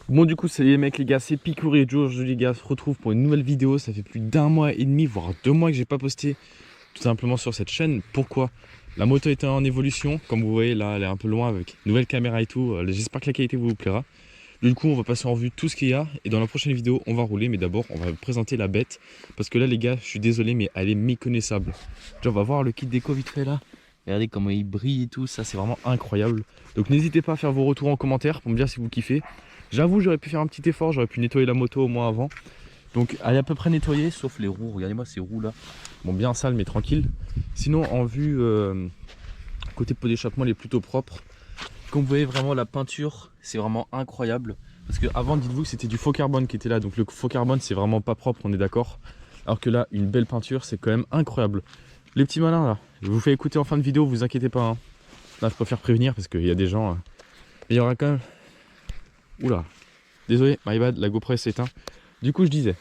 Bon du coup salut les mecs les gars, c'est Picour et Joe. Aujourd'hui les gars, on se retrouve pour une nouvelle vidéo. Ça fait plus d'un mois et demi, voire 2 mois que j'ai pas posté tout simplement sur cette chaîne. Pourquoi? La moto était en évolution, comme vous voyez là elle est un peu loin avec une nouvelle caméra et tout. J'espère que la qualité vous plaira. Du coup on va passer en revue tout ce qu'il y a et dans la prochaine vidéo on va rouler, mais d'abord on va présenter la bête. Parce que là les gars, je suis désolé mais elle est méconnaissable. Déjà on va voir le kit déco vite fait là. Regardez comment il brille et tout, ça c'est vraiment incroyable. Donc n'hésitez pas à faire vos retours en commentaire pour me dire si vous kiffez. J'avoue, j'aurais pu faire un petit effort, j'aurais pu nettoyer la moto au moins avant. Donc elle est à peu près nettoyée, sauf les roues. Regardez-moi ces roues là. Bon, bien sales mais tranquille. Sinon en vue, côté pot d'échappement, elle est plutôt propre. Comme vous voyez vraiment la peinture, c'est vraiment incroyable. Parce que avant, dites-vous que c'était du faux carbone qui était là. Donc le faux carbone c'est vraiment pas propre, on est d'accord. Alors que là, une belle peinture, c'est quand même incroyable. Les petits malins là, je vous fais écouter en fin de vidéo, vous inquiétez pas. Hein. Là je préfère prévenir parce qu'il y a des gens... il y aura quand même... Oula, désolé, my bad, la GoPro s'est éteinte. Du coup, je disais,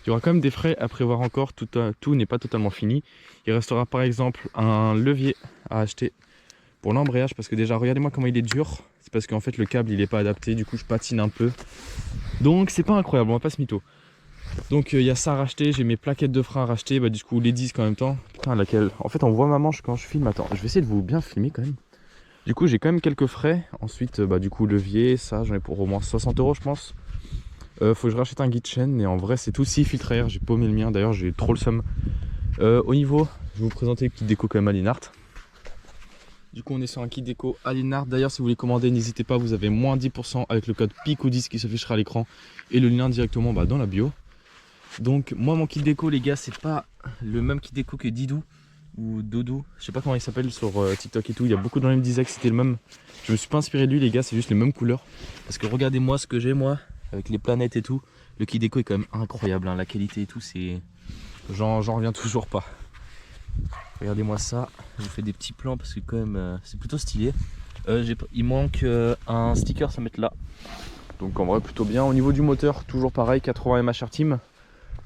il y aura quand même des frais à prévoir encore, tout n'est pas totalement fini. Il restera par exemple un levier à acheter pour l'embrayage, parce que déjà, regardez-moi comment il est dur. C'est parce qu'en fait, le câble, il n'est pas adapté, du coup, je patine un peu. Donc, c'est pas incroyable, on va pas se mytho. Donc, il y a ça à racheter, j'ai mes plaquettes de frein à racheter, bah du coup, les disques en même temps. Putain, laquelle? En fait, on voit ma manche quand je filme, attends, je vais essayer de vous bien filmer quand même. Du coup j'ai quand même quelques frais. Ensuite bah du coup levier, ça j'en ai pour au moins 60 € je pense. Faut que je rachète un guide chaîne et en vrai c'est tout si filtre à air. J'ai paumé le mien d'ailleurs, j'ai trop le seum. Au niveau, je vais vous présenter le kit déco quand même à Linart. Du coup on est sur un kit déco à Linart. D'ailleurs si vous voulez commander n'hésitez pas, vous avez moins 10% avec le code PICO10 qui s'affichera à l'écran. Et le lien directement dans la bio. Donc moi mon kit déco les gars, c'est pas le même kit déco que Didou ou Dodo, je sais pas comment il s'appelle sur TikTok et tout. Il y a beaucoup de gens qui me disaient que c'était le même. Je me suis pas inspiré de lui les gars, c'est juste les mêmes couleurs. Parce que regardez moi ce que j'ai moi, avec les planètes et tout. Le kit déco est quand même incroyable, hein. La qualité et tout, c'est... J'en reviens toujours pas. Regardez moi ça, je vous fais des petits plans parce que quand même c'est plutôt stylé. Il manque un sticker à mettre là. Donc en vrai plutôt bien. Au niveau du moteur, toujours pareil, 80 MHR Team.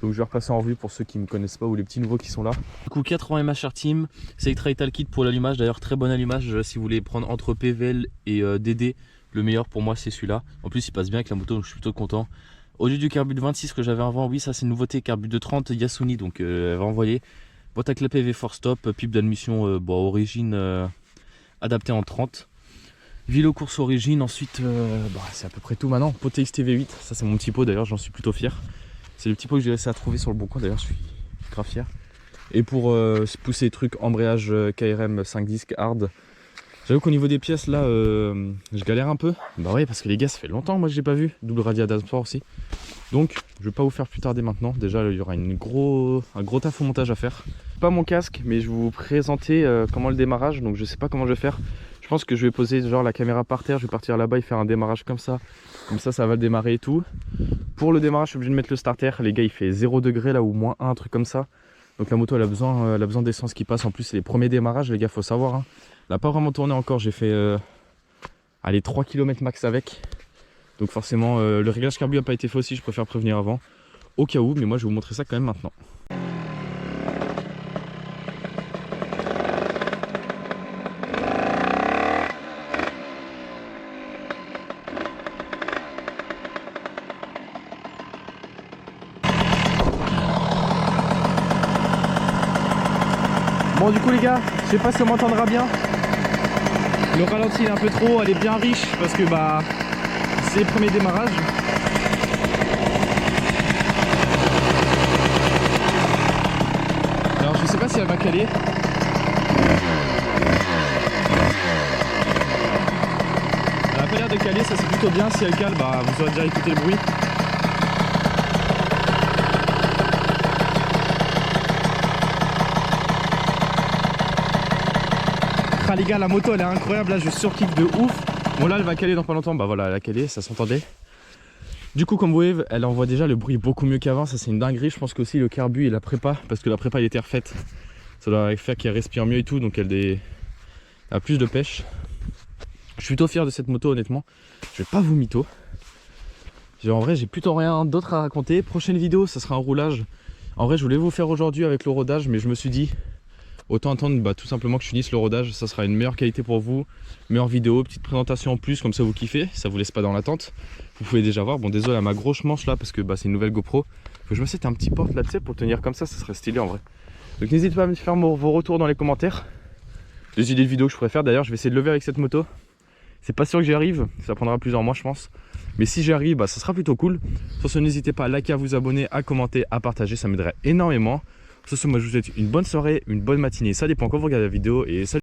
Donc je vais repasser en revue pour ceux qui ne me connaissent pas ou les petits nouveaux qui sont là. Du coup 80 MHR Team, Selectrital Kit pour l'allumage. D'ailleurs très bon allumage si vous voulez prendre entre PVL et DD. Le meilleur pour moi c'est celui-là. En plus il passe bien avec la moto donc je suis plutôt content. Au lieu du carbu de 26 que j'avais avant, oui ça c'est une nouveauté. Carbu de 30 Yasuni, donc elle va envoyer. Boîte à clapet V Force Stop, pipe d'admission origine adaptée en 30. Vélo course origine, ensuite c'est à peu près tout maintenant. Pot TXT V8, ça c'est mon petit pot d'ailleurs, j'en suis plutôt fier. C'est le petit pot que j'ai laissé à trouver sur le bon coin, d'ailleurs je suis grave fier. Et pour pousser les trucs, embrayage KRM 5 disques hard. J'avoue qu'au niveau des pièces là, je galère un peu. Bah oui, parce que les gars, ça fait longtemps moi j'ai pas vu. Double radiateur aussi. Donc je vais pas vous faire plus tarder maintenant. Déjà il y aura un gros taf au montage à faire. Pas mon casque, mais je vais vous présenter comment le démarrage. Donc je sais pas comment je vais faire. Je pense que je vais poser genre la caméra par terre. Je vais partir là-bas et faire un démarrage comme ça. Comme ça va le démarrer et tout. Pour le démarrage, je suis obligé de mettre le starter. Les gars, il fait 0 degré là ou moins 1, un truc comme ça. Donc la moto, elle a besoin d'essence qui passe. En plus, c'est les premiers démarrages, les gars, faut savoir. Hein. Elle n'a pas vraiment tourné encore. J'ai fait allez, 3 km max avec. Donc forcément, le réglage carbu n'a pas été fait aussi. Je préfère prévenir avant. Au cas où, mais moi, je vais vous montrer ça quand même maintenant. Bon du coup les gars, je sais pas si on m'entendra bien. Le ralenti est un peu trop, elle est bien riche parce que bah c'est les premiers démarrages. Alors je sais pas si elle va caler. Elle a pas l'air de caler, ça c'est plutôt bien. Si elle cale, bah vous aurez déjà écouté le bruit. Ah les gars, la moto elle est incroyable, là je surkiffe de ouf. Bon là elle va caler dans pas longtemps, bah voilà elle a calé, ça s'entendait. Du coup comme vous voyez, elle envoie déjà le bruit beaucoup mieux qu'avant, ça c'est une dinguerie. Je pense qu'aussi le carbu et la prépa, parce que la prépa elle était refaite, ça doit faire qu'elle respire mieux et tout, donc elle a plus de pêche. Je suis plutôt fier de cette moto honnêtement, je vais pas vous mytho. En vrai j'ai plutôt rien d'autre à raconter. Prochaine vidéo ça sera un roulage. En vrai je voulais vous faire aujourd'hui avec le rodage, mais je me suis dit autant attendre tout simplement que je finisse le rodage. Ça sera une meilleure qualité pour vous, meilleure vidéo, petite présentation en plus, comme ça vous kiffez, ça vous laisse pas dans l'attente. Vous pouvez déjà voir, bon désolé à ma grosse manche là parce que c'est une nouvelle GoPro. Faut que je me mette un petit porte là, tu sais, pour tenir comme ça serait stylé en vrai. Donc n'hésitez pas à me faire vos retours dans les commentaires, des idées de vidéos que je pourrais faire. D'ailleurs je vais essayer de lever avec cette moto. C'est pas sûr que j'y arrive, ça prendra plusieurs mois je pense. Mais si j'y arrive, ça sera plutôt cool. Sur ce, n'hésitez pas à liker, à vous abonner, à commenter, à partager, ça m'aiderait énormément. Sur ce, moi je vous souhaite une bonne soirée, une bonne matinée, ça dépend quand vous regardez la vidéo et salut.